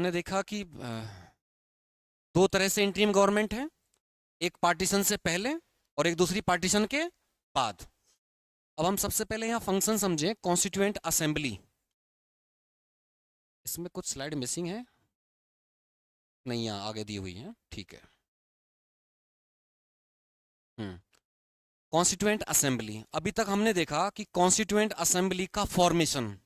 हमने देखा कि दो तरह से इंटरिम गवर्नमेंट है, एक पार्टीशन से पहले और एक दूसरी पार्टीशन के बाद। अब हम सबसे पहले यहाँ फंक्शन समझें, कॉन्स्टिट्यूएंट असेंबली। इसमें कुछ स्लाइड मिसिंग है, नहीं यहाँ आगे दी हुई है, ठीक है। कॉन्स्टिट्यूएंट असेंबली, अभी तक हमने देखा कि कॉन्स्टिट्यूएंट असेंबली का फॉर्मेशन,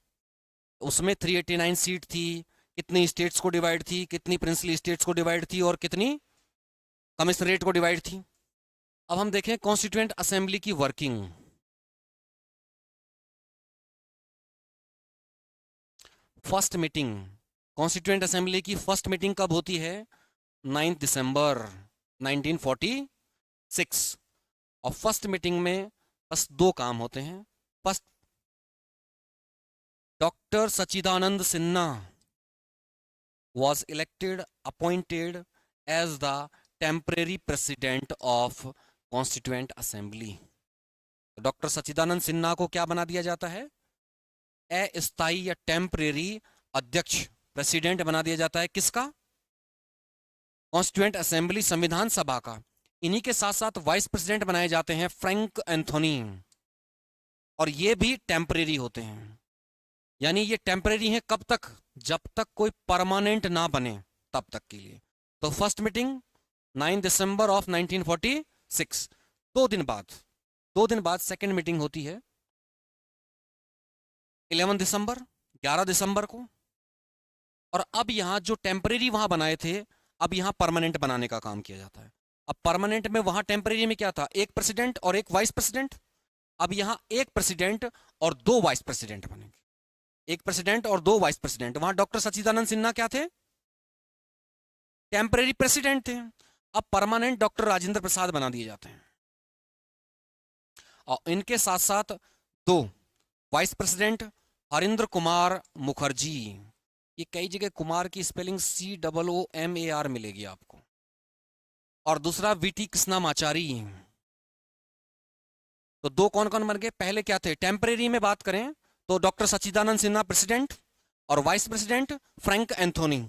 उसमें 389 सीट थी, कितनी स्टेट्स को डिवाइड थी, कितनी प्रिंसली स्टेट्स को डिवाइड थी और कितनी कमिश्नरेट को डिवाइड थी। अब हम देखें कॉन्स्टिट्यूएंट असेंबली की working. First meeting constituent assembly की फर्स्ट मीटिंग कब होती है? 9 दिसंबर 1946। और फर्स्ट मीटिंग में बस दो काम होते हैं। First, doctor Sachchidananda Sinha was elected, appointed as the temporary president of constituent assembly। Doctor Sachchidananda Sinha को क्या बना दिया जाता है? अस्थायी या टेम्परेरी अध्यक्ष, प्रेसिडेंट बना दिया जाता है। किसका? कॉन्स्टिट्यूएंट असेंबली, संविधान सभा का। इन्हीं के साथ साथ वाइस प्रेसिडेंट बनाए जाते हैं फ्रैंक एंथोनी, और ये भी टेम्परेरी होते हैं। यानी ये टेम्परेरी है कब तक? जब तक कोई परमानेंट ना बने तब तक के लिए। तो फर्स्ट मीटिंग 9 दिसंबर ऑफ 1946। दो दिन बाद सेकंड मीटिंग होती है 11 दिसंबर, 11 दिसंबर को। और अब यहां जो टेम्परेरी वहां बनाए थे, अब यहां परमानेंट बनाने का काम किया जाता है। अब परमानेंट में, वहां टेम्परेरी में क्या था? एक प्रेसिडेंट और एक वाइस प्रेसिडेंट। अब यहां एक प्रेसिडेंट और दो वाइस प्रेसिडेंट बनेंगे। एक प्रेसिडेंट और दो वाइस प्रेसिडेंट। वहां डॉक्टर सच्चिदानंद सिन्हा क्या थे? टेम्परेरी प्रेसिडेंट थे। अब परमानेंट डॉक्टर राजेंद्र प्रसाद बना दिए जाते हैं, और इनके साथ साथ दो वाइस प्रेसिडेंट, हरिंद्र कुमार मुखर्जी। ये कई जगह कुमार की स्पेलिंग COOMAR मिलेगी आपको। और दूसरा VT कृष्णामाचारी। तो दो कौन कौन बन गए? पहले क्या थे? टेम्परेरी में बात करें तो डॉक्टर सच्चिदानंद सिन्हा प्रेसिडेंट और vice president Frank Anthony.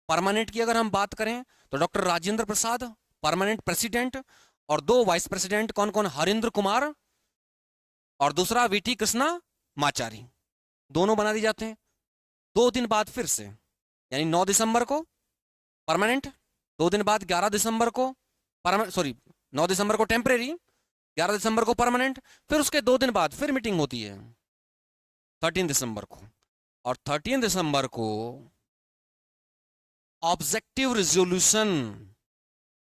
Permanent की अगर हम बात करें तो डॉक्टर राजेंद्र प्रसाद परमानेंट प्रेसिडेंट, और दो वाइस प्रेसिडेंट कौन कौन? हरिंद्र कुमार और दूसरा VT कृष्णा माचारी। दोनों बना दिए जाते हैं। दो दिन बाद फिर से, यानी 9 दिसंबर को परमानेंट, दो दिन बाद 11 दिसंबर को परमानेंट, सॉरी 9 दिसंबर को टेम्परेरी, 11 दिसंबर को परमानेंट। फिर उसके दो दिन बाद फिर मीटिंग होती है 13 दिसंबर को। और 13 दिसंबर को objective resolution,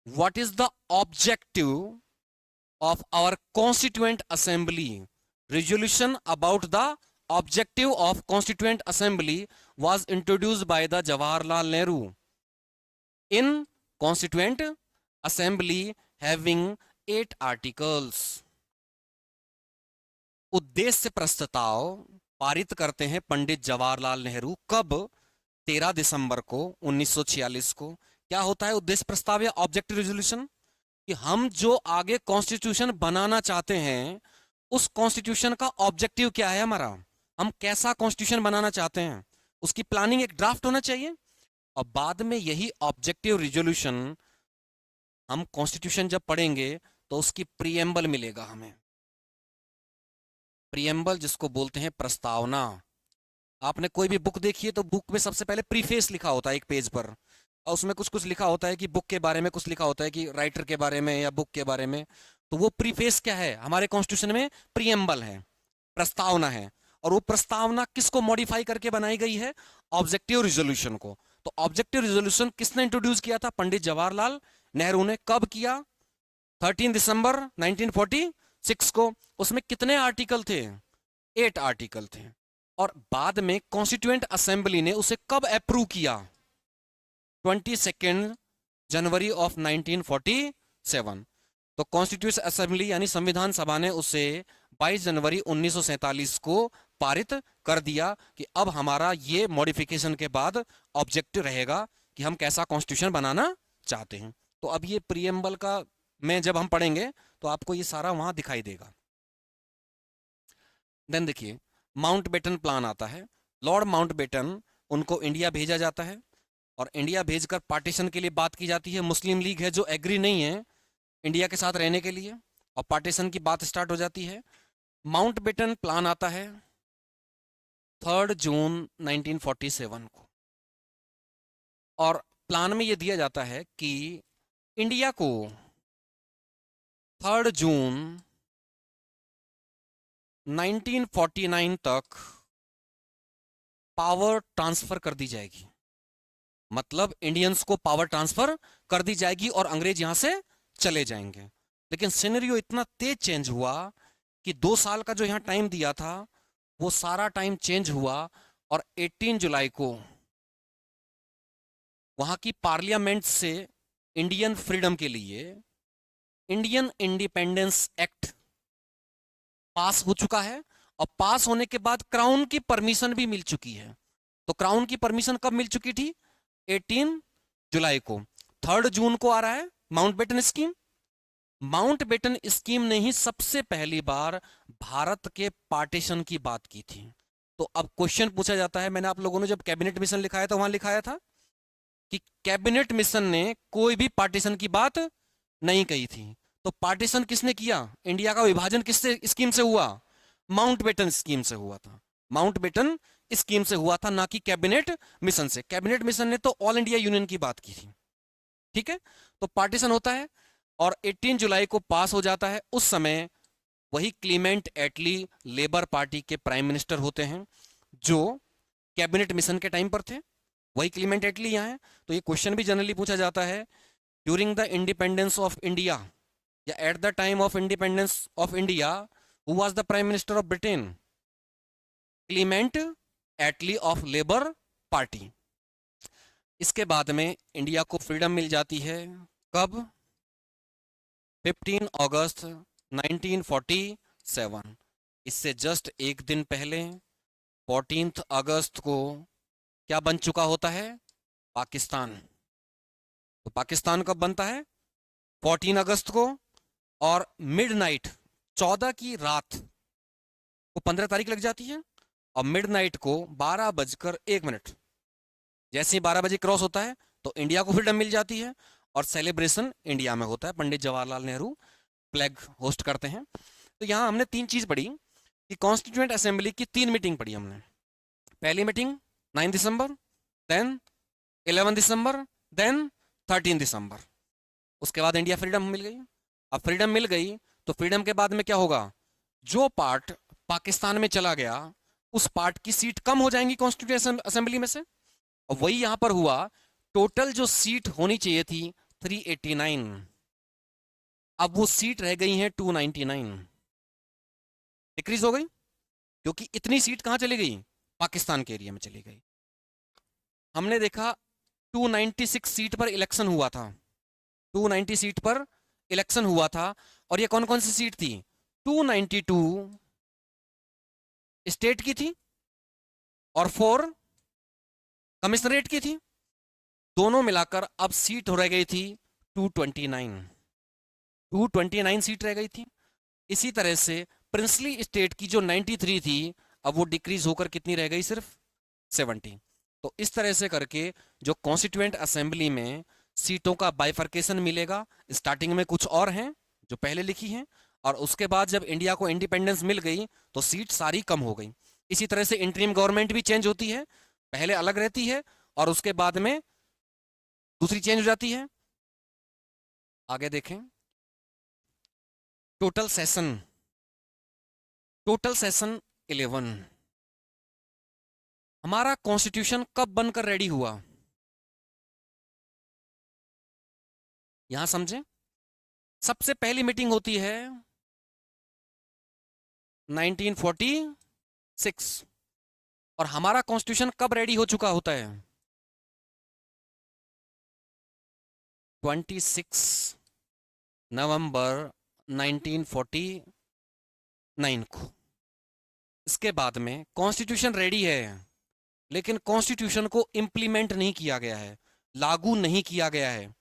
what is the objective of our constituent assembly, resolution about the objective of constituent assembly was introduced by the Jawaharlal Nehru in constituent assembly having 8 articles। उद्देश्य प्रस्ताव पारित करते हैं पंडित जवाहरलाल नेहरू। कब? 13 दिसंबर को 1946 को। क्या होता है उद्देश्य प्रस्ताव या ऑब्जेक्टिव रेजोल्यूशन? कि हम जो आगे कॉन्स्टिट्यूशन बनाना चाहते हैं, उस कॉन्स्टिट्यूशन का ऑब्जेक्टिव क्या है हमारा, हम कैसा कॉन्स्टिट्यूशन बनाना चाहते हैं, उसकी प्लानिंग, एक ड्राफ्ट होना चाहिए। और बाद में यही ऑब्जेक्टिव रिजोल्यूशन हम कॉन्स्टिट्यूशन जब पढ़ेंगे तो उसकी प्रीएम्बल मिलेगा हमें। प्रीएम्बल जिसको बोलते हैं प्रस्तावना। आपने कोई भी बुक देखी है तो बुक में सबसे पहले प्रीफेस लिखा होता है एक पेज पर, और उसमें कुछ कुछ लिखा होता है कि बुक के बारे में, कुछ लिखा होता है कि राइटर के बारे में या बुक के बारे में। तो वो प्रीफेस क्या है? हमारे कॉन्स्टिट्यूशन में प्रीएम्बल है, प्रस्तावना है। और वो प्रस्तावना किसको मॉडिफाई करके बनाई गई है? ऑब्जेक्टिव रिजोल्यूशन को। तो ऑब्जेक्टिव रिजोल्यूशन किसने इंट्रोड्यूस किया था? पंडित जवाहरलाल नेहरू ने। कब किया? 13 दिसंबर 1946 को। उसमें कितने आर्टिकल थे? 8 आर्टिकल थे। और बाद में कॉन्स्टिट्यूएंट असेंबली ने उसे कब अप्रूव किया? 22 जनवरी ऑफ 1947। तो कॉन्स्टिट्यूएंट असेंबली यानी संविधान सभा ने उसे 22 जनवरी 1947 को पारित कर दिया कि अब हमारा ये मॉडिफिकेशन के बाद ऑब्जेक्टिव रहेगा कि हम कैसा कॉन्स्टिट्यूशन बनाना चाहते हैं। तो अब ये प्रीएम्बल का में जब हम पढ़ेंगे तो आपको ये सारा वहां दिखाई देगा। देन देखिए, माउंटबेटन प्लान आता है। लॉर्ड माउंटबेटन, उनको इंडिया भेजा जाता है। और इंडिया भेजकर पार्टीशन के लिए बात की जाती है। मुस्लिम लीग है जो एग्री नहीं है इंडिया के साथ रहने के लिए, और पार्टीशन की बात स्टार्ट हो जाती है। माउंटबेटन प्लान आता है 3 जून 1947 को, और प्लान में यह दिया जाता है कि इंडिया को 3 जून 1949 तक पावर ट्रांसफर कर दी जाएगी। मतलब इंडियंस को पावर ट्रांसफर कर दी जाएगी और अंग्रेज यहां से चले जाएंगे। लेकिन सिनेरियो इतना तेज चेंज हुआ कि 2 साल का जो यहां टाइम दिया था वो सारा टाइम चेंज हुआ, और 18 जुलाई को वहां की पार्लियामेंट से इंडियन फ्रीडम के लिए इंडियन इंडिपेंडेंस एक्ट पास हो चुका है। और पास होने के बाद क्राउन की परमिशन भी मिल चुकी है। तो क्राउन की परमिशन कब मिल चुकी थी? 18 जुलाई को। 3 जून को आ रहा है माउंटबेटन स्कीम। माउंटबेटन स्कीम ने ही सबसे पहली बार भारत के पार्टीशन की बात की थी। तो अब क्वेश्चन पूछा जाता है, मैंने आप लोगों ने जब कैबिनेट मिशन लिखाया था वहां लिखाया था कि कैबिनेट मिशन ने कोई भी पार्टीशन की बात नहीं कही थी। तो पार्टीशन किसने किया? इंडिया का विभाजन किससे स्कीम से हुआ? माउंटबेटन स्कीम से हुआ था। माउंटबेटन स्कीम से हुआ था, ना कि कैबिनेट मिशन से। कैबिनेट मिशन ने तो ऑल इंडिया यूनियन की बात की थी। ठीक है, तो पार्टीशन होता है और 18 जुलाई को पास हो जाता है। उस समय वही क्लीमेंट एटली लेबर पार्टी के प्राइम मिनिस्टर होते हैं जो कैबिनेट मिशन के टाइम पर थे। वही क्लीमेंट एटली यहाँ है। तो ये क्वेश्चन भी जनरली पूछा जाता है, during the independence of India या at the time of independence of India who was the prime minister of Britain? Clement Attlee of Labour Party. इसके बाद में इंडिया को फ्रीडम मिल जाती है। कब? 15 अगस्त 1947। इससे जस्ट एक दिन पहले 14 अगस्त को क्या बन चुका होता है? पाकिस्तान। तो पाकिस्तान कब बनता है? 14 अगस्त को। और मिडनाइट 14 की रात को 15 तारीख लग जाती है, और मिडनाइट को 12:01 जैसे ही 12 बजे क्रॉस होता है तो इंडिया को फ्रीडम मिल जाती है। और सेलिब्रेशन इंडिया में होता है, पंडित जवाहरलाल नेहरू फ्लैग होस्ट करते हैं। तो यहाँ हमने 3 चीज पढ़ी कि कॉन्स्टिट्यूएंट असेंबली की 3 मीटिंग पढ़ी हमने। पहली मीटिंग 9 दिसंबर, देन 11 दिसंबर, देन 13 दिसंबर। उसके बाद इंडिया फ्रीडम मिल गई। अब फ्रीडम मिल गई तो फ्रीडम के बाद में क्या होगा? जो पार्ट पाकिस्तान में चला गया उस पार्ट की सीट कम हो जाएंगी कॉन्स्टिट्यूएंट असेंबली में से, और वही यहां पर हुआ। टोटल जो सीट होनी चाहिए थी 389, अब वो सीट रह गई हैं 299, डिक्रीज हो गई। क्योंकि इतनी सीट कहां चली गई? पाकिस्तान के एरिया में चली गई। हमने देखा 296 सीट पर इलेक्शन हुआ था। 290 सीट पर इलेक्शन हुआ था, और ये कौन कौन सी सीट थी? 292 स्टेट की थी और 4 कमिश्नरेट की थी। दोनों मिलाकर अब सीट रह गई थी 229। 229 सीट रह गई थी। इसी तरह से प्रिंसली स्टेट की जो 93 थी, अब वो डिक्रीज होकर कितनी रह गई? सिर्फ 70। तो इस तरह से करके जो कॉन्स्टिट्यूएंट असेंबली में सीटों का बाइफर्केशन मिलेगा। स्टार्टिंग में कुछ और हैं जो पहले लिखी हैं, और उसके बाद जब इंडिया को इंडिपेंडेंस मिल गई तो सीट सारी कम हो गई। इसी तरह से इंटरिम गवर्नमेंट भी चेंज होती है, पहले अलग रहती है और उसके बाद में दूसरी चेंज हो जाती है। आगे देखें, टोटल सेशन 11। हमारा कॉन्स्टिट्यूशन कब बनकर रेडी हुआ? यहां समझें, सबसे पहली मीटिंग होती है 1946, और हमारा कॉन्स्टिट्यूशन कब रेडी हो चुका होता है? 26 नवंबर 1949 को। इसके बाद में कॉन्स्टिट्यूशन रेडी है, लेकिन कॉन्स्टिट्यूशन को इंप्लीमेंट नहीं किया गया है, लागू नहीं किया गया है।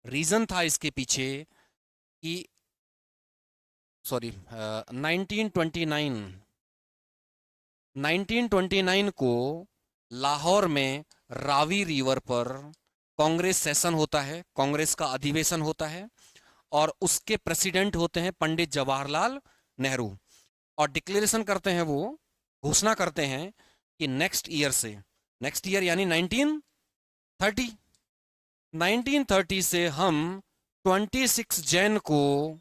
रीजन था इसके पीछे कि 1929 को लाहौर में रावी रिवर पर कांग्रेस सेशन होता है, कांग्रेस का अधिवेशन होता है, और उसके प्रेसिडेंट होते हैं पंडित जवाहरलाल नेहरू। और डिक्लेरेशन करते हैं, वो घोषणा करते हैं कि नेक्स्ट ईयर से, नेक्स्ट ईयर यानी 1930, 1930 से हम 26 जैन को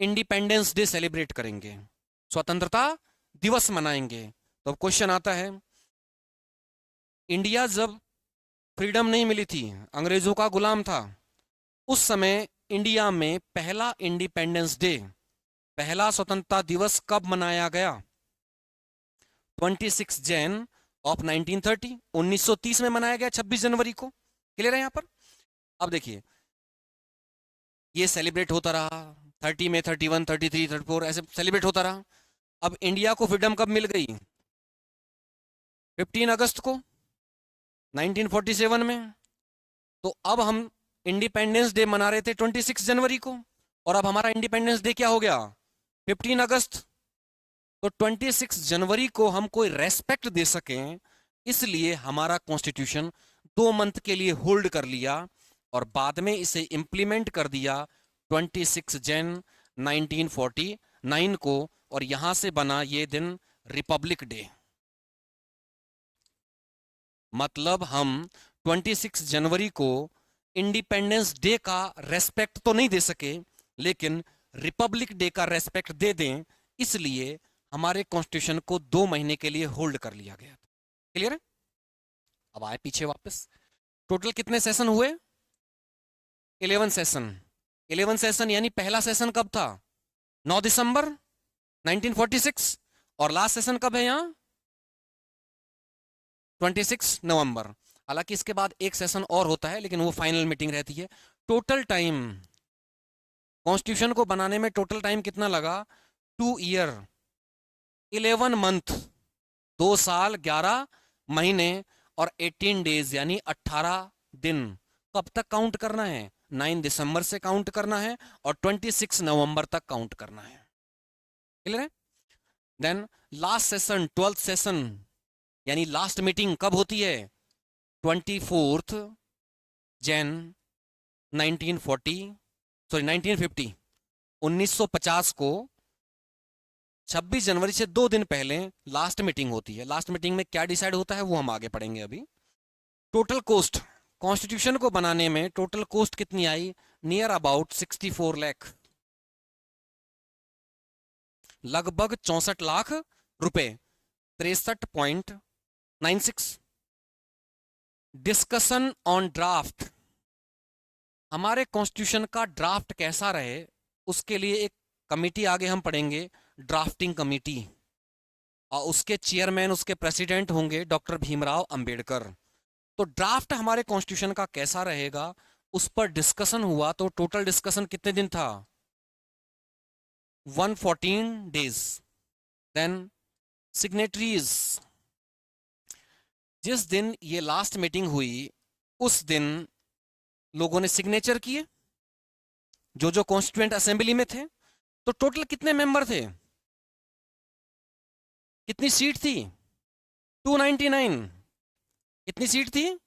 इंडिपेंडेंस डे सेलिब्रेट करेंगे, स्वतंत्रता दिवस मनाएंगे। तो अब क्वेश्चन आता है, इंडिया जब फ्रीडम नहीं मिली थी, अंग्रेजों का गुलाम था, उस समय इंडिया में पहला इंडिपेंडेंस डे, पहला स्वतंत्रता दिवस कब मनाया गया? 26 जैन ऑफ 1930, 1930 में मनाया गया, 26 जनवरी को। क्लियर है यहां पर? अब देखिए, ये सेलिब्रेट होता रहा, 30 में, 31, 33, 34 ऐसे सेलिब्रेट होता रहा। अब इंडिया को फ्रीडम कब मिल गई? 15 अगस्त को 1947 में। तो अब हम इंडिपेंडेंस डे मना रहे थे 26 जनवरी को, और अब हमारा इंडिपेंडेंस डे क्या हो गया? 15 अगस्त। तो 26 जनवरी को हम कोई रेस्पेक्ट दे सकें, इसलिए हमारा कॉन्स्टिट्यूशन 2 मंथ के लिए होल्ड कर लिया, और बाद में इसे इंप्लीमेंट कर दिया 26 जन 1949 को, और यहां से बना ये दिन रिपब्लिक डे। मतलब हम 26 जनवरी को इंडिपेंडेंस डे का रेस्पेक्ट तो नहीं दे सके, लेकिन रिपब्लिक डे का रेस्पेक्ट दे दें, इसलिए हमारे कॉन्स्टिट्यूशन को 2 महीने के लिए होल्ड कर लिया गया। क्लियर है? अब आए पीछे वापस, टोटल कितने सेशन हुए? 11 सेशन। 11 सेशन यानी पहला सेशन कब था? 9 दिसंबर 1946, और लास्ट सेशन कब है यहां? 26 नवंबर। हालांकि इसके बाद एक सेशन और होता है, लेकिन वो फाइनल मीटिंग रहती है। टोटल टाइम कॉन्स्टिट्यूशन को बनाने में टोटल टाइम कितना लगा? 2 ईयर 11 मंथ, 2 साल 11 महीने और 18 डेज यानी 18 दिन। कब तक काउंट करना है? 9 दिसंबर से काउंट करना है और 26 नवंबर तक काउंट करना है। क्लियर है? Then last session, 12th session यानी लास्ट मीटिंग कब होती है? 24 जैन 1950 1950 को 26 जनवरी से 2 दिन पहले लास्ट मीटिंग होती है। लास्ट मीटिंग में क्या डिसाइड होता है वो हम आगे पढ़ेंगे अभी। टोटल कॉस्ट कॉन्स्टिट्यूशन को बनाने में टोटल कॉस्ट कितनी आई? नियर अबाउट 64 लाख, लगभग 64 लाख रुपए, 63.96। डिस्कशन ऑन ड्राफ्ट, हमारे कॉन्स्टिट्यूशन का ड्राफ्ट कैसा रहे उसके लिए एक कमिटी आगे हम पढ़ेंगे, ड्राफ्टिंग कमिटी, और उसके चेयरमैन, उसके प्रेसिडेंट होंगे डॉक्टर भीमराव अंबेडकर। तो ड्राफ्ट हमारे कॉन्स्टिट्यूशन का कैसा रहेगा उस पर डिस्कशन हुआ। तो टोटल डिस्कशन कितने दिन था? 114 डेज। देन सिग्नेटरीज, जिस दिन ये लास्ट मीटिंग हुई उस दिन लोगों ने सिग्नेचर किए, जो जो कॉन्स्टिट्यूएंट असेंबली में थे। तो टोटल कितने मेंबर थे? कितनी सीट थी? 299। कितनी सीट थी?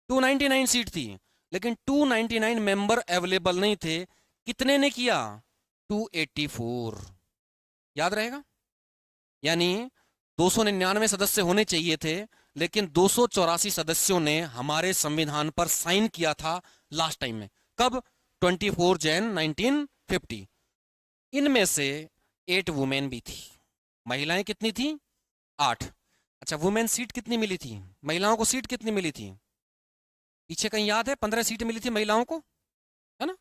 299 सीट थी। लेकिन 299 मेंबर अवेलेबल नहीं थे। कितने ने किया? 284। याद रहेगा? यानी 299 सदस्य होने चाहिए थे, लेकिन 284 सदस्यों ने हमारे संविधान पर साइन किया था लास्ट टाइम में। कब? 24 जैन 1950। इनमें से 8 वुमेन भी थी। महिलाएं कितनी थी? 8। अच्छा, वुमेन सीट कितनी मिली थी? महिलाओं को सीट कितनी मिली थी? पीछे कहीं याद है? 15 सीट मिली थी महिलाओं को, है ना?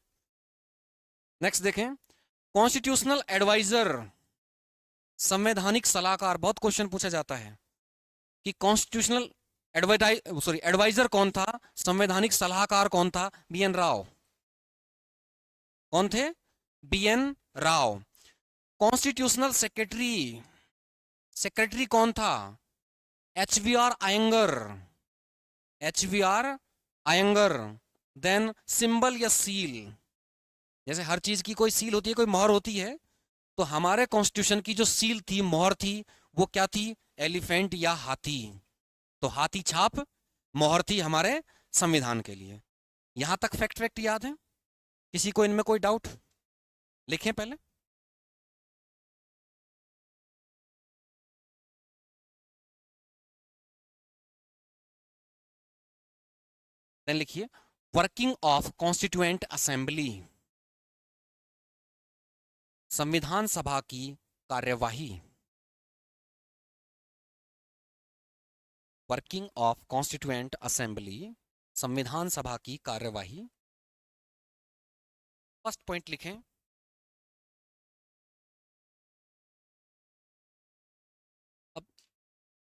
नेक्स्ट देखें, कॉन्स्टिट्यूशनल एडवाइजर, संवैधानिक सलाहकार। बहुत क्वेश्चन पूछा जाता है कि कॉन्स्टिट्यूशनल एडवाइजर कौन था, संवैधानिक सलाहकार कौन था? बीएन राव। कौन थे? BN Rao. Constitutional secretary, secretary कौन था? HVR Iyengar. HVR Iyengar. Then symbol या सील, जैसे हर चीज की कोई सील होती है, कोई मोहर होती है, तो हमारे कॉन्स्टिट्यूशन की जो सील थी, मोहर थी, वो क्या थी? एलिफेंट या हाथी। तो हाथी छाप मोहर थी हमारे संविधान के लिए। यहां तक फैक्ट फैक्ट याद है? किसी को इनमें कोई डाउट? लिखें पहले। देन लिखिए वर्किंग ऑफ कॉन्स्टिट्यूएंट असेंबली, संविधान सभा की कार्यवाही। वर्किंग ऑफ कॉन्स्टिट्यूएंट असेंबली, संविधान सभा की कार्यवाही। फर्स्ट पॉइंट लिखें, अब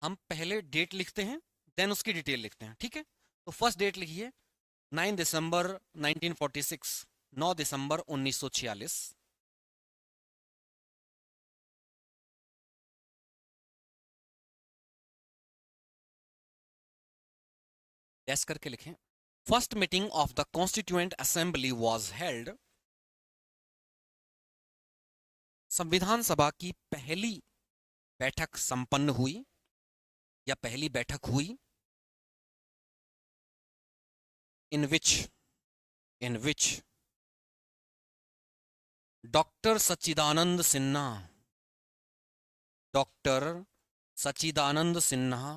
हम पहले डेट लिखते हैं देन उसकी डिटेल लिखते हैं, ठीक है? तो फर्स्ट डेट लिखिए 9 दिसंबर 1946, 9 दिसंबर 1946। डैश करके लिखें। First meeting of the constituent assembly was held, संविधान सभा की पहली बैठक संपन्न हुई या पहली बैठक हुई। In which doctor Sachchidananda Sinha, doctor Sachchidananda Sinha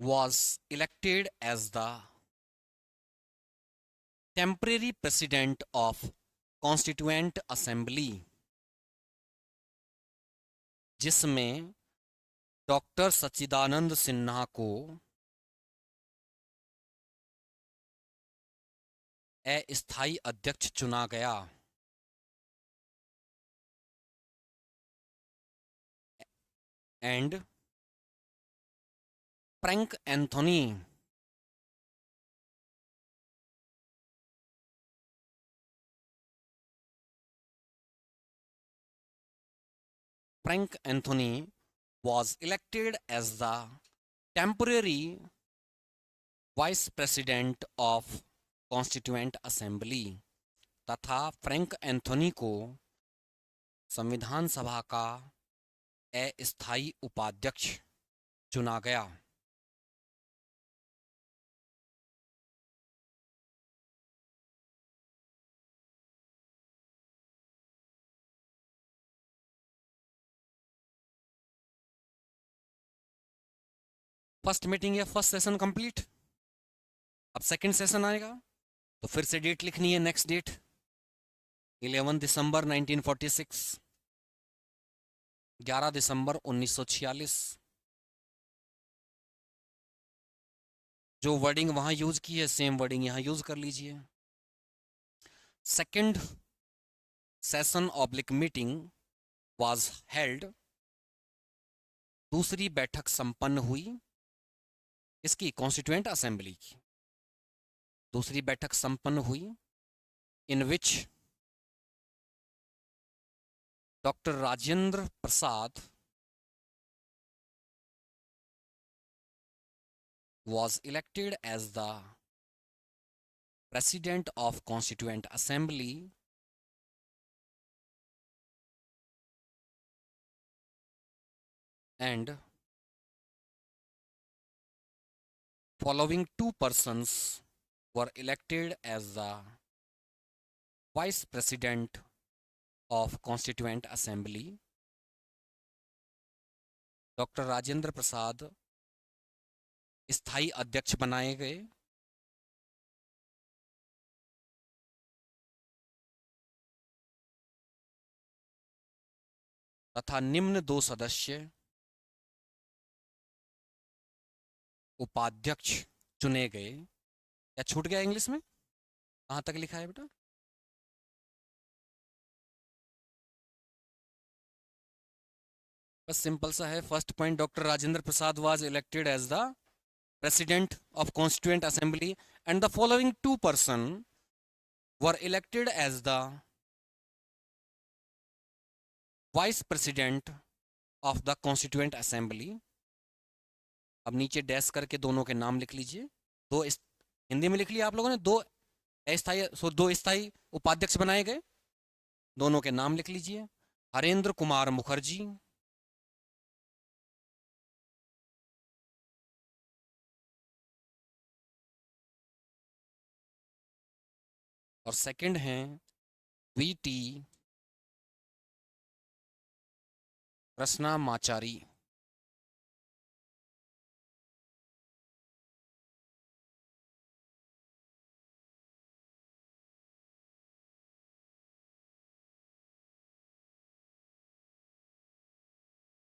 was elected as the temporary president of constituent assembly, जिसमें डॉक्टर सच्चिदानंद सिन्हा को अस्थायी अध्यक्ष चुना गया। And Frank Anthony Frank Anthony was elected as the temporary vice president of Constituent Assembly, तथा फ्रैंक एंथोनी को संविधान सभा का अस्थायी उपाध्यक्ष चुना गया। फर्स्ट मीटिंग या फर्स्ट सेशन कंप्लीट। अब सेकंड सेशन आएगा तो फिर से डेट लिखनी है, नेक्स्ट डेट 11 दिसंबर 1946, 11 दिसंबर 1946। जो वर्डिंग वहां यूज की है सेम वर्डिंग यहां यूज कर लीजिए। Second session oblique meeting was held, दूसरी बैठक संपन्न हुई। इसकी कॉन्स्टिट्यूएंट असेंबली की दूसरी बैठक संपन्न हुई। In which doctor Rajendra Prasad was elected as the president of constituent assembly and following two persons were elected as the vice president of constituent assembly. Doctor Rajendra Prasad स्थायी अध्यक्ष बनाए गए तथा निम्न दो सदस्य उपाध्यक्ष चुने गए। क्या छूट गया इंग्लिश में? कहां तक लिखा है बेटा? बस सिंपल सा है। First point, doctor Rajendra Prasad was elected as the president of constituent assembly and the following two person were elected as the vice president of the constituent assembly। अब नीचे डैश करके दोनों के नाम लिख लीजिए। हिंदी में लिख लिया आप लोगों ने। दो स्थायी उपाध्यक्ष बनाए गए। दोनों के नाम लिख लीजिए, हरेंद्र कुमार मुखर्जी और सेकंड हैं वीटी कृष्णामाचारी।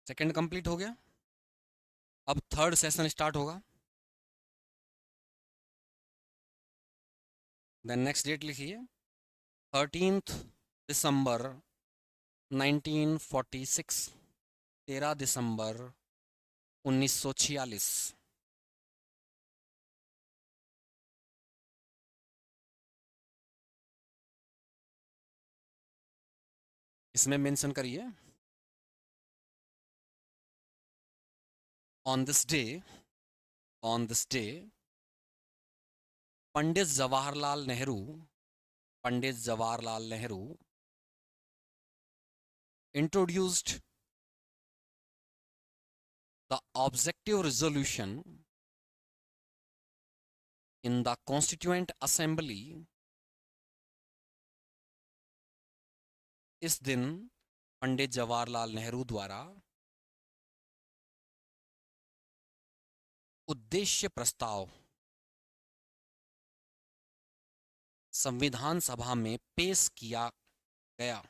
सेकंड कंप्लीट हो गया, अब थर्ड सेशन स्टार्ट होगा। देन नेक्स्ट डेट लिखिए 13 दिसंबर 1946, 13 दिसंबर 1946। इसमें मेंशन करिए on this day, on this day Pandit Jawaharlal Nehru, Pandit Jawaharlal Nehru introduced the objective resolution in the Constituent Assembly। इस दिन पंडित जवाहरलाल नेहरू द्वारा उद्देश्य प्रस्ताव संविधान सभा में पेश किया गया,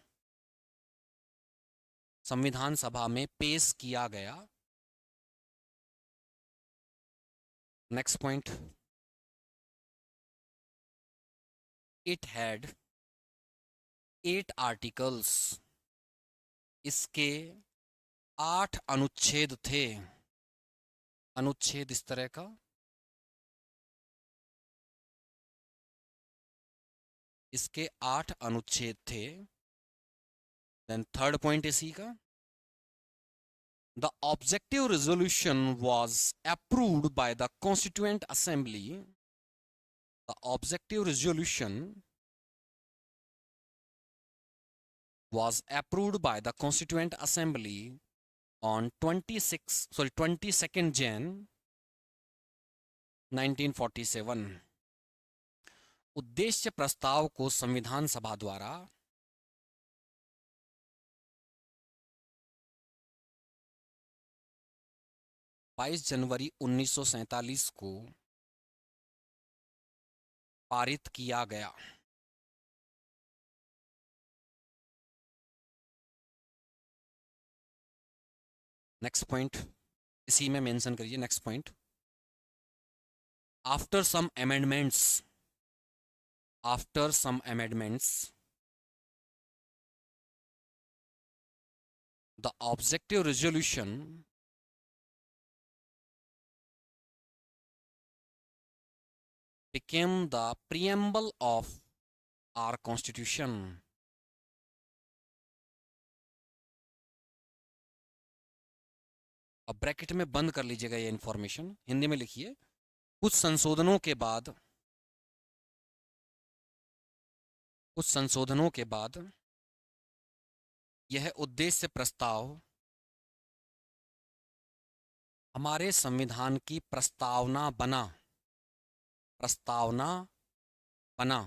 संविधान सभा में पेश किया गया। Next point, it had 8 articles, इसके 8 अनुच्छेद थे। अनुच्छेद इस तरह का, इसके 8 अनुच्छेद थे। देन थर्ड पॉइंट इसी का, the objective resolution was approved by the constituent assembly. The objective resolution was approved by the Constituent Assembly on 22nd Jan 1947। उद्देश्य प्रस्ताव को संविधान सभा द्वारा 22 जनवरी 1947 को पारित किया गया। नेक्स्ट पॉइंट इसी में मेंशन करिए। Next point, after some amendments, after some amendments the objective resolution became the preamble of our constitution। अब ब्रैकेट में बंद कर लीजिएगा ये इंफॉर्मेशन, हिंदी में लिखिए, कुछ संशोधनों के बाद, कुछ संशोधनों के बाद यह उद्देश्य प्रस्ताव हमारे संविधान की प्रस्तावना बना, प्रस्तावना बना।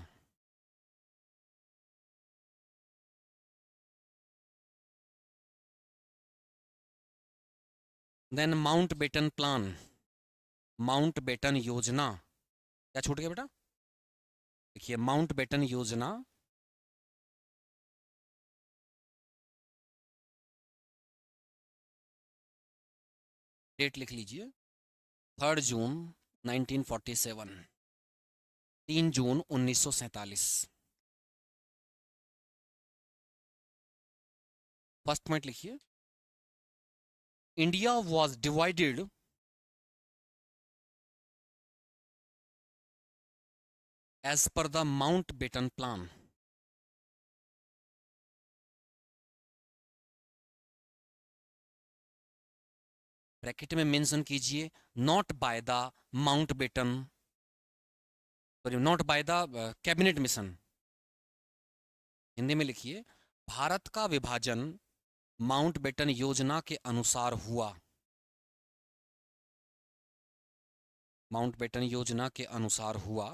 देन माउंटबेटन प्लान, माउंटबेटन योजना, क्या छूट गया बेटा? देखिए माउंटबेटन योजना डेट लिख लीजिए 3 जून 1947, 3 जून 1947। फर्स्ट पॉइंट लिखिए, India was divided as per the Mountbatten plan. Bracket में मेंशन कीजिए not by the Mountbatten, sorry not by the cabinet mission. Hindi में लिखिए भारत का विभाजन माउंटबेटन योजना के अनुसार हुआ। माउंटबेटन योजना के अनुसार हुआ,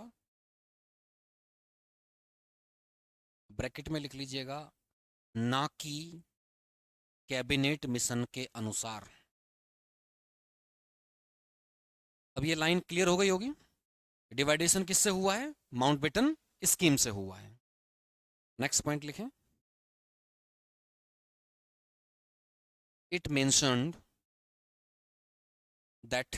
ब्रैकेट में लिख लीजिएगा, ना कि कैबिनेट मिशन के अनुसार। अब ये लाइन क्लियर हो गई होगी। डिवाइडेशन किससे हुआ है? माउंटबेटन स्कीम से हुआ है। नेक्स्ट पॉइंट लिखें। It mentioned that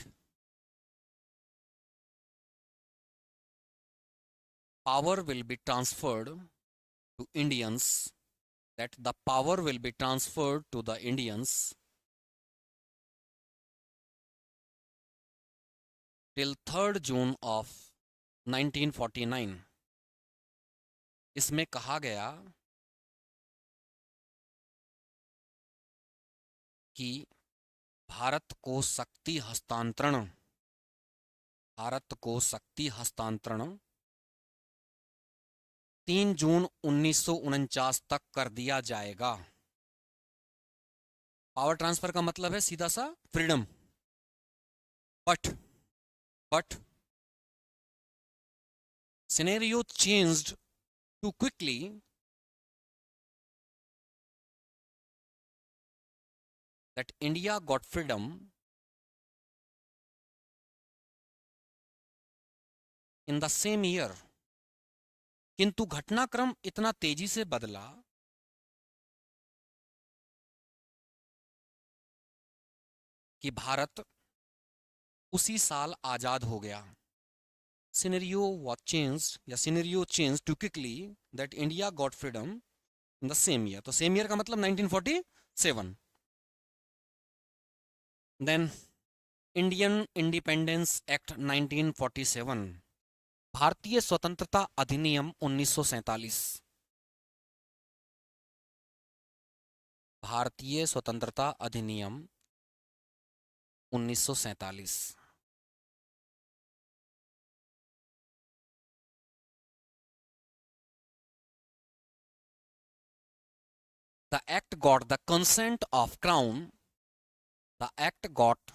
power will be transferred to Indians, that the power will be transferred to the Indians till 3rd June of 1949। इसमें कहा गया कि भारत को शक्ति हस्तांतरण 3 जून 1949 तक कर दिया जाएगा। पावर ट्रांसफर का मतलब है सीधा सा freedom, but scenario changed to quickly that India got freedom in the same year। किंतु घटनाक्रम इतना तेजी से बदला कि भारत उसी साल आजाद हो गया। सिनेरियो was changed या scenario change to quickly that India got freedom in the same year। तो सेम ईयर का मतलब 1947। देन इंडियन इंडिपेंडेंस एक्ट 1947, भारतीय स्वतंत्रता अधिनियम 1947। भारतीय स्वतंत्रता अधिनियम 1947। The act got the consent of Crown. The act got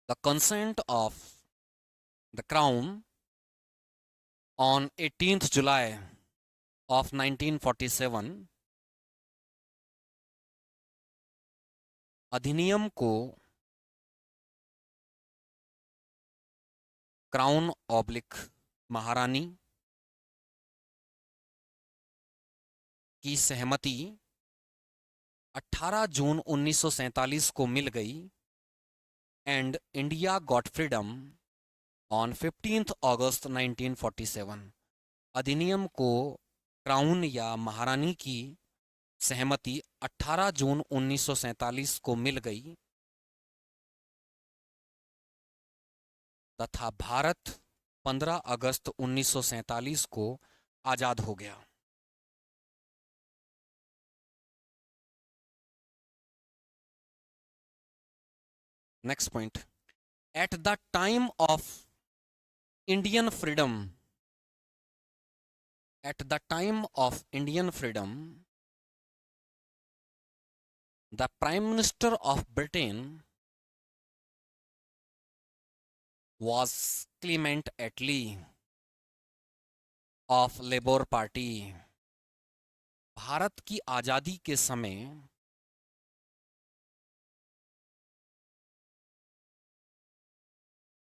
the consent of the Crown on 18th July of 1947। अधिनियम को क्राउन ऑब्लिक महारानी की सहमति 18 जून 1947 को मिल गई and India got freedom on 15th अगस्त 1947। अधिनियम को क्राउन या महारानी की सहमति 18 जून 1947 को मिल गई तथा भारत 15 अगस्त 1947 को आजाद हो गया। Next point, eight the time of Indian freedom, eight the time of Indian freedom the prime minister of Britain was Clement Attlee of labour party. Bharat की आजादी के समय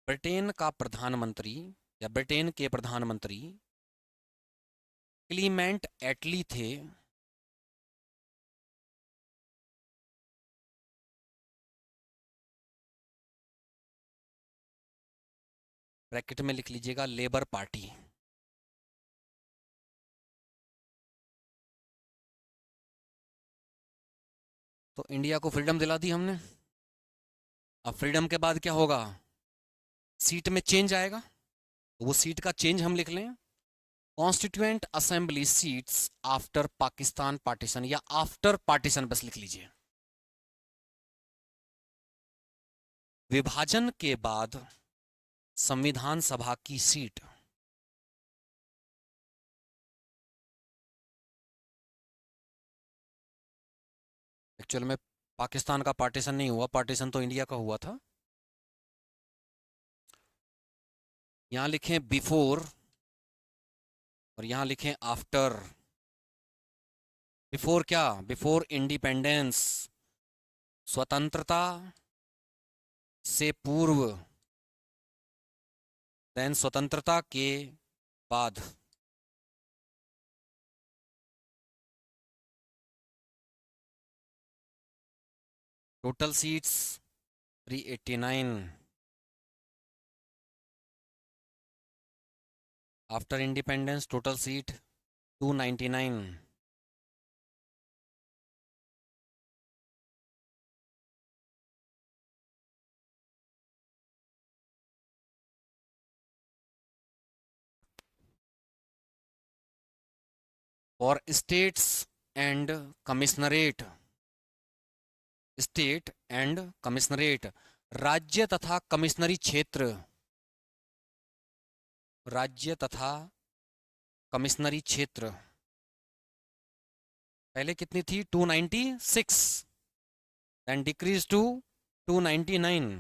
ब्रिटेन का प्रधानमंत्री या ब्रिटेन के प्रधानमंत्री क्लीमेंट एटली थे। ब्रैकेट में लिख लीजिएगा लेबर पार्टी। तो इंडिया को फ्रीडम दिला दी हमने। अब फ्रीडम के बाद क्या होगा? सीट में चेंज आएगा, तो वो सीट का चेंज हम लिख लें, constituent assembly seats after Pakistan partition, या आफ्टर पार्टीशन बस लिख लीजिए। विभाजन के बाद संविधान सभा की सीट एक्चुअल में पाकिस्तान का पार्टीशन नहीं हुआ, पार्टीशन तो इंडिया का हुआ था। यहाँ लिखें बिफोर और यहाँ लिखें आफ्टर। बिफोर क्या? बिफोर इंडिपेंडेंस, स्वतंत्रता से पूर्व, देन स्वतंत्रता के बाद। Total seats 389। After independence total seat 299। और states and commissionerate, state and commissionerate, राज्य तथा कमिश्नरी क्षेत्र, राज्य तथा कमिश्नरी क्षेत्र। पहले कितनी थी? 296, देन डिक्रीज टू 299,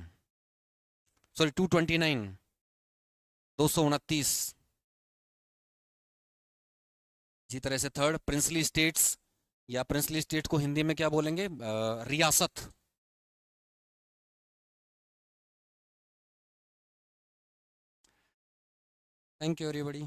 सॉरी 229, 229। इसी तरह से थर्ड, प्रिंसली स्टेट्स, या प्रिंसली स्टेट को हिंदी में क्या बोलेंगे? रियासत। Thank you everybody.